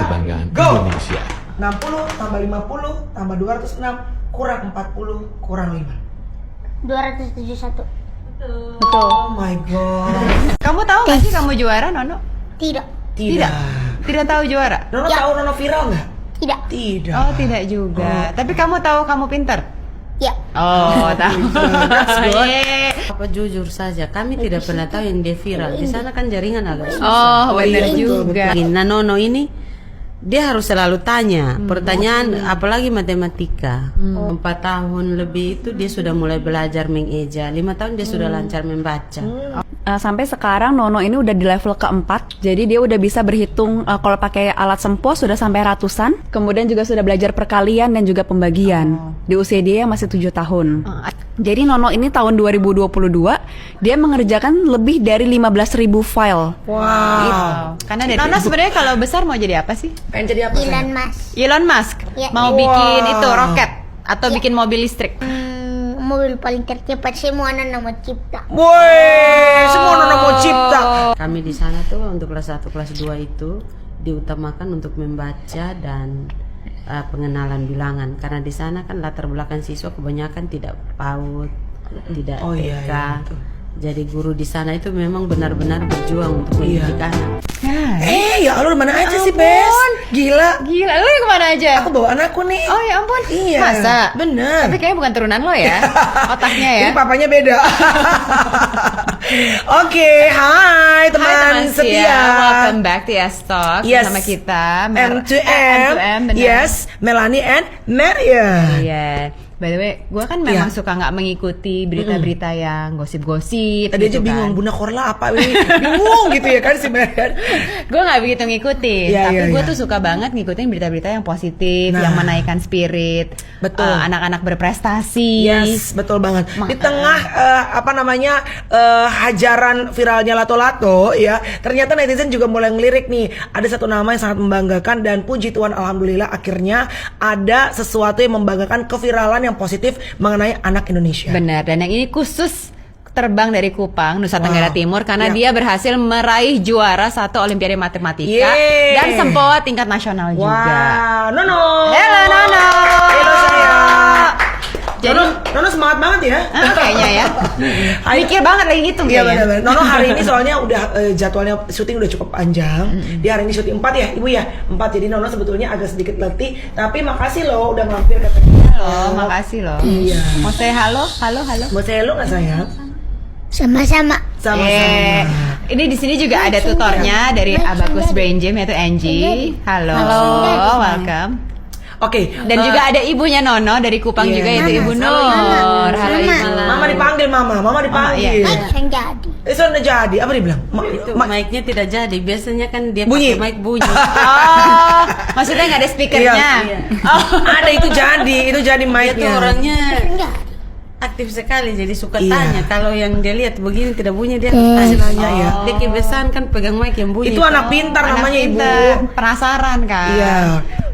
kebanggaan Go. Indonesia. 60 tambah 50 tambah 206 kurang 40 kurang 5. 271. Betul. Oh my god. Kamu tahu nggak sih kamu juara, Nono? Tidak. Tidak. Tidak tahu juara? Nono Ya. tahu Nono viral nggak? Tidak. Tidak. Oh, tidak juga. Tapi kamu tahu kamu pintar? Ya. Oh, tahu. Yeay. Apa jujur saja, kami tidak pernah tahu yang dia viral. Di sana kan jaringan agak susah. Oh, benar iya, betul, juga. Nah, Nono ini dia harus selalu tanya pertanyaan, apalagi matematika. 4 tahun lebih itu dia sudah mulai belajar mengeja. 5 tahun dia sudah lancar membaca. Sampai sekarang Nono ini udah di level keempat, jadi dia udah bisa berhitung kalau pakai alat sempo sudah sampai ratusan. Kemudian juga sudah belajar perkalian dan juga pembagian di usia dia yang masih 7 tahun. Jadi Nono ini tahun 2022 dia mengerjakan lebih dari 15.000 file. Wow. Karena dari Nono sebenarnya kalau besar mau jadi apa sih? Pengen jadi apa? Elon sayang? Musk. Elon Musk. Ya. Mau Wow. bikin itu roket atau bikin mobil listrik. Mobil paling tercepat semua anak nama cipta. Woi, semua Nono mau cipta. Kami di sana tuh untuk kelas 1, kelas 2 itu diutamakan untuk membaca dan pengenalan bilangan, karena di sana kan latar belakang siswa kebanyakan tidak PAUD, tidak Oh, TK. iya, iya, betul. Jadi guru di sana itu memang benar-benar berjuang untuk mendidik anak. Ya Allah, mana aja sih, Bes? Gila. Gila, lu yang kemana aja? Aku bawa anakku nih. Oh ya ampun. Iya. Masa? Bener. Tapi kayaknya bukan turunan lo ya. Otaknya ya. Ini papanya beda. Oke, hai teman setia. Welcome back to Yes Talk Yes. bersama kita M2M. benar. Yes, Melanie and Maria. Iya. By the way, gue kan memang suka nggak mengikuti berita-berita yang gosip-gosip. Tadi gitu aja bingung kan. Bunda Korla apa ini? Bingung gitu ya kan si Marian. Gue nggak begitu ngikutin, Iya, tapi iya, gue iya. tuh suka banget ngikutin berita-berita yang positif, Nah. yang menaikkan spirit, Betul. anak-anak berprestasi. Yes, betul banget. Di tengah hajaran viralnya lato-lato ya, ternyata netizen juga mulai ngelirik nih. Ada satu nama yang sangat membanggakan dan puji Tuhan alhamdulillah akhirnya ada sesuatu yang membanggakan, keviralan yang positif mengenai anak Indonesia. Benar, dan yang ini khusus terbang dari Kupang, Nusa Wow. Tenggara Timur karena Ya. dia berhasil meraih juara 1 Olimpiade Matematika Yeay. dan sempoa tingkat nasional juga. Wah, Nono. Halo Nono. Halo sayang. Jadi Nono semangat banget ya. kayaknya ya. Hai. Mikir banget lagi gitu Iya kayaknya. benar-benar. Nono hari ini soalnya udah jadwalnya syuting udah cukup panjang. Dia hari ini syuting 4 ya, Ibu ya? 4. Jadi Nono sebetulnya agak sedikit letih, tapi makasih loh udah mampir ke Halo, makasih loh. Iya. Mau say halo? Halo. Mau saya lu nggak sayang? Sama-sama. Eh, ini di sini juga ada tutornya dari Abacus Brain Gym yaitu Angie. Halo, welcome. Oke. Dan juga ada ibunya Nono dari Kupang Iya. juga yaitu Ibu Mama, Nur. Halo Mama. Ibu. Mama dipanggil Mama dipanggil. iya. Yang jadi. Sudah jadi. Apa dia bilang? Itu mic-nya tidak jadi. Biasanya kan dia Bunyi. pakai mic bunyi. Oh, maksudnya nggak ada speakernya? Iya. Oh, Ada itu jadi Dia mic-nya. tuh orangnya Yang jadi. aktif sekali, jadi suka Iya. tanya. Kalau yang dia lihat begini tidak bunyi, dia tanya. Nanya ya. Dia kebiasaan kan pegang mic yang bunyi. Itu anak pintar anak namanya Ibu. pinter. Penasaran kan? Iya.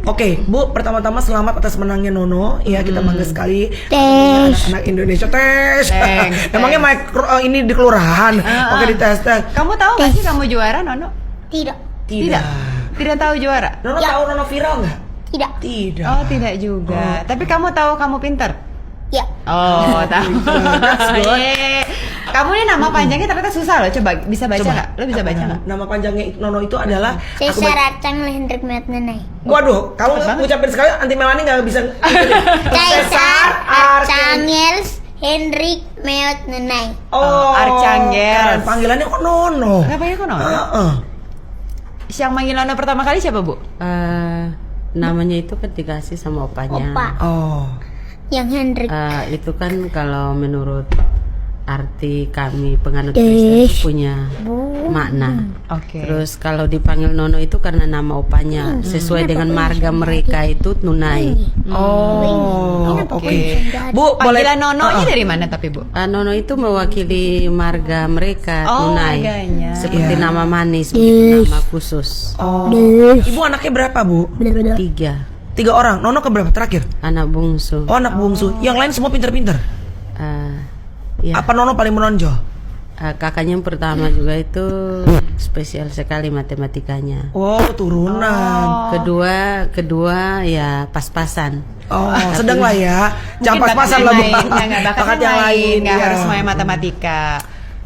Oke, Bu, pertama-tama selamat atas menangnya Nono. Ya, kita bangga sekali. Tes. Anak Indonesia tes. Thanks. Emangnya ini di kelurahan. Oke, dites tes. Kamu tahu nggak sih kamu juara, Nono? Tidak. Tidak tahu juara? Nono Ya. tahu Nono viral nggak? Tidak. Tidak. Oh, tidak juga. Tapi kamu tahu kamu pinter? Ya. Oh, tahu. That's good. Yeay. Kamu ini nama panjangnya ternyata susah loh. Coba bisa baca Coba. nggak? Lo bisa baca nggak? Nama panjangnya Nono itu adalah Cesar Arcang Hendrik Metnenai. Waduh, kamu ucapin sekali anti Melani nggak bisa. Cesar Arcangels Hendrik Metnenai. Oh, Arcangel. keren. Panggilannya kok Nono. Kenapa ya kok Nono? Heeh. Yang manggil Nono pertama kali siapa, Bu? Namanya itu kan dikasih sama opanya. Opa. Oh. Yang Hendrik. Itu kan kalau menurut arti kami penganut Kristen itu punya makna. Oke. Terus kalau dipanggil Nono itu karena nama opanya sesuai dengan marga mereka itu Nunai. Oh, oke. Bu, boleh Panggilan Nono-nya dari mana tapi, Bu? Nono itu mewakili marga mereka Oh, Nunai. marganya. Seperti Iya. nama manis, begitu, nama khusus. Oh. Ibu anaknya berapa, Bu? 3 3 orang. Nono ke berapa terakhir? anak bungsu. Oh, anak bungsu. Yang lain semua pinter-pinter. Ya. Apa Nono paling menonjol? Kakaknya yang pertama juga itu spesial sekali matematikanya. Oh, turunan. Kedua ya pas-pasan. Oh, sedang lah ya. Jangan Mungkin pas-pasan bakat lah, yang Bu. lain. Nggak, Bakat yang lain. nggak iya. harus semuanya matematika.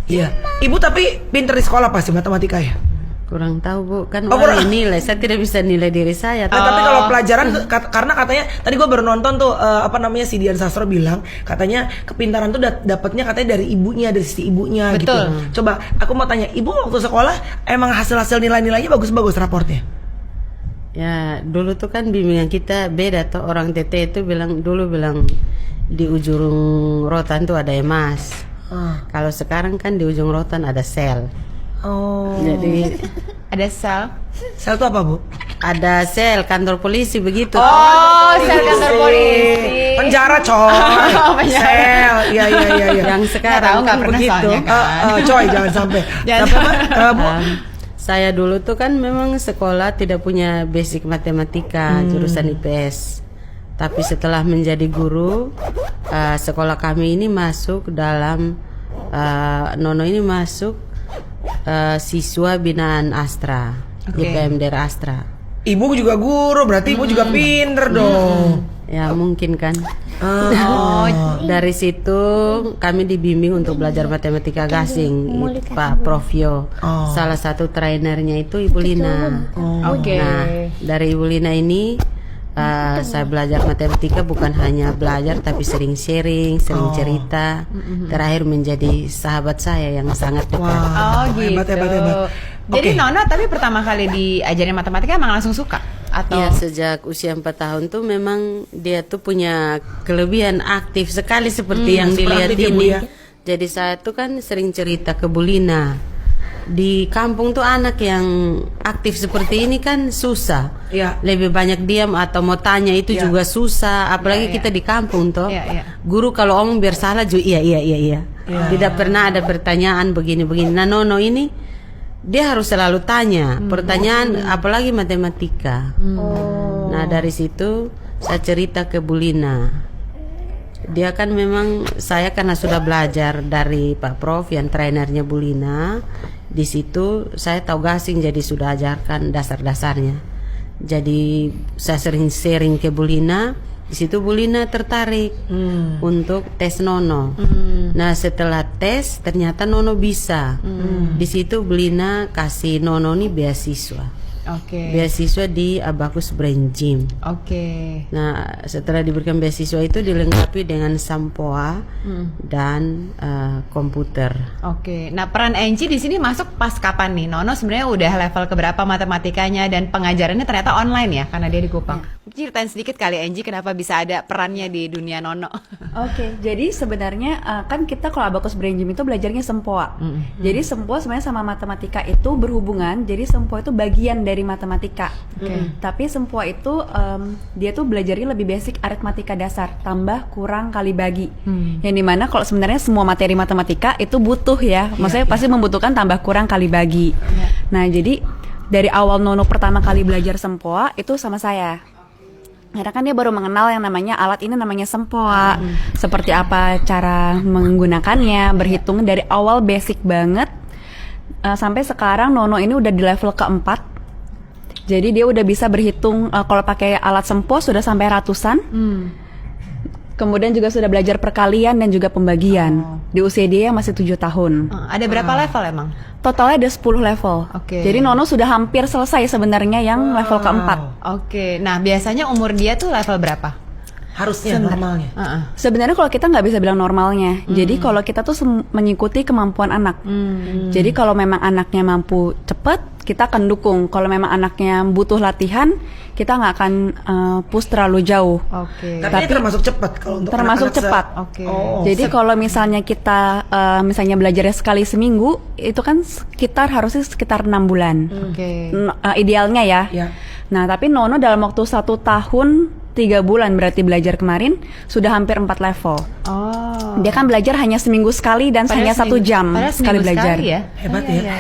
Iya. Ibu tapi pinter di sekolah pasti matematika ya? Kurang tahu Bu, kan Oh, orang kurang. yang nilai, saya tidak bisa nilai diri saya. Nah, tapi kalau pelajaran karena katanya tadi gue baru nonton tuh si Dian Sastro bilang katanya kepintaran tuh dapatnya katanya dari ibunya, dari sisi ibunya gitu. Betul. Coba aku mau tanya, ibu waktu sekolah emang hasil nilai-nilainya bagus-bagus raportnya? Ya dulu tuh kan bimbingan kita beda tuh, orang TT itu bilang di ujung rotan tuh ada emas. Kalau sekarang kan di ujung rotan ada sel. Oh. Jadi Ada sel. Sel itu apa, Bu? ada sel kantor polisi begitu. Oh, sel kantor polisi. Penjara, coy. Oh, penjara. Sel. Iya. Yang sekarang Nggak tahu, nggak kan pernah begitu. soalnya kan. Coy, jangan sampai. Jangan Tapi apa, Bu? Saya dulu tuh kan memang sekolah tidak punya basic matematika, jurusan IPS. Tapi setelah menjadi guru, sekolah kami ini masuk dalam Nono ini masuk siswa binaan Astra, Oke. IPM daerah Astra. Ibu juga guru, berarti ibu juga pinter dong. Ya mungkin kan. Oh, Dari situ kami dibimbing untuk belajar matematika gasing, Pak Profio. Salah satu trainernya itu Ibu Lina. oke. Nah, dari Ibu Lina ini saya belajar matematika bukan hanya belajar tapi sering sharing, sering cerita. Terakhir menjadi sahabat saya yang sangat dekat. Oh gitu. Hebat. Jadi Oke. Nono tapi pertama kali diajarin matematika emang langsung suka atau? Ya sejak usia 4 tahun tuh memang dia tuh punya kelebihan aktif sekali seperti yang super dilihat aktif ya, Bu, ini. ya. Jadi saya tuh kan sering cerita ke Bu Lina. Di kampung tuh anak yang aktif seperti ini kan susah. Iya. Lebih banyak diam atau mau tanya itu Iya. juga susah. Apalagi Iya. kita di kampung toh. Iya. Guru kalau omong biar salah juga iya. Tidak pernah ada pertanyaan begini. Nah Nono ini dia harus selalu tanya pertanyaan, apalagi matematika. Nah dari situ saya cerita ke Bu Lina. Dia kan memang saya karena sudah belajar dari Pak Prof yang trainernya Bu Lina. Di situ saya tahu gasing jadi sudah ajarkan dasar-dasarnya. Jadi saya sering sharing ke Bu Lina. Di situ Bu Lina tertarik untuk tes Nono. Nah setelah tes ternyata Nono bisa. Di situ Bu Lina kasih Nono nih beasiswa. Oke. Beasiswa di Abacus Brain Gym. Oke. Nah setelah diberikan beasiswa itu dilengkapi dengan sampoa dan komputer. Oke. Nah, peran Angie di sini masuk pas kapan nih? Nono sebenarnya udah level keberapa matematikanya dan pengajarannya ternyata online ya karena dia di Kupang. Ceritain sedikit kali Angie kenapa bisa ada perannya di dunia Nono. Oke, jadi sebenarnya kan kita kalau Abacus Brain Gym itu belajarnya sempoa. Jadi sempoa sebenarnya sama matematika itu berhubungan. Jadi sempoa itu bagian dari matematika. Tapi sempoa itu dia tuh belajarnya lebih basic aritmatika dasar, tambah, kurang, kali, bagi. Yang dimana kalau sebenarnya semua materi matematika itu butuh ya, maksudnya pasti membutuhkan tambah, kurang, kali, bagi. Nah jadi dari awal Nono pertama kali belajar sempoa itu sama saya. Karena kan dia baru mengenal yang namanya alat ini namanya sempoa, seperti apa cara menggunakannya, berhitung dari awal basic banget sampai sekarang Nono ini udah di level keempat. Jadi dia udah bisa berhitung kalau pakai alat sempoa sudah sampai ratusan. Kemudian juga sudah belajar perkalian dan juga pembagian. Di usia dia yang masih 7 tahun. Ada berapa level emang? Totalnya ada 10 level. Oke. Jadi Nono sudah hampir selesai sebenarnya yang level keempat. Oke. Nah, biasanya umur dia tuh level berapa? Harusnya normalnya. Sebenarnya kalau kita nggak bisa bilang normalnya. Jadi kalau kita tuh mengikuti kemampuan anak. Jadi kalau memang anaknya mampu cepat, kita akan dukung. Kalau memang anaknya butuh latihan, kita nggak akan push terlalu jauh. Oke. Tapi ini termasuk cepat kalau untuk Termasuk anak-anak cepat. Oke. Jadi kalau misalnya kita misalnya belajarnya sekali seminggu, itu kan harusnya sekitar 6 bulan. Oke. Idealnya ya. Ya. Nah tapi Nono dalam waktu 1 tahun 3 bulan berarti belajar kemarin sudah hampir 4 level. Oh. Dia kan belajar hanya seminggu sekali dan hanya 1 jam Padahal sekali seminggu belajar. sekali ya. Hebat ya.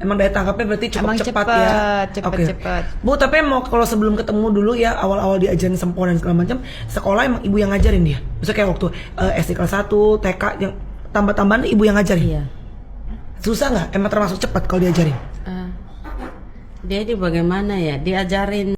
Emang daya tangkapnya berarti cukup Emang cepat cepet, ya. cepet, Oke. cepet. Bu, tapi mau kalau sebelum ketemu dulu ya awal-awal diajarin sempoa dan segala macam, sekolah emang ibu yang ngajarin dia. Misalnya kayak waktu SD kelas 1, TK yang tambah-tambahan ibu yang ngajarin. Iya. Susah nggak? Emang termasuk cepat kalau diajarin? Dia ini bagaimana ya? Diajarin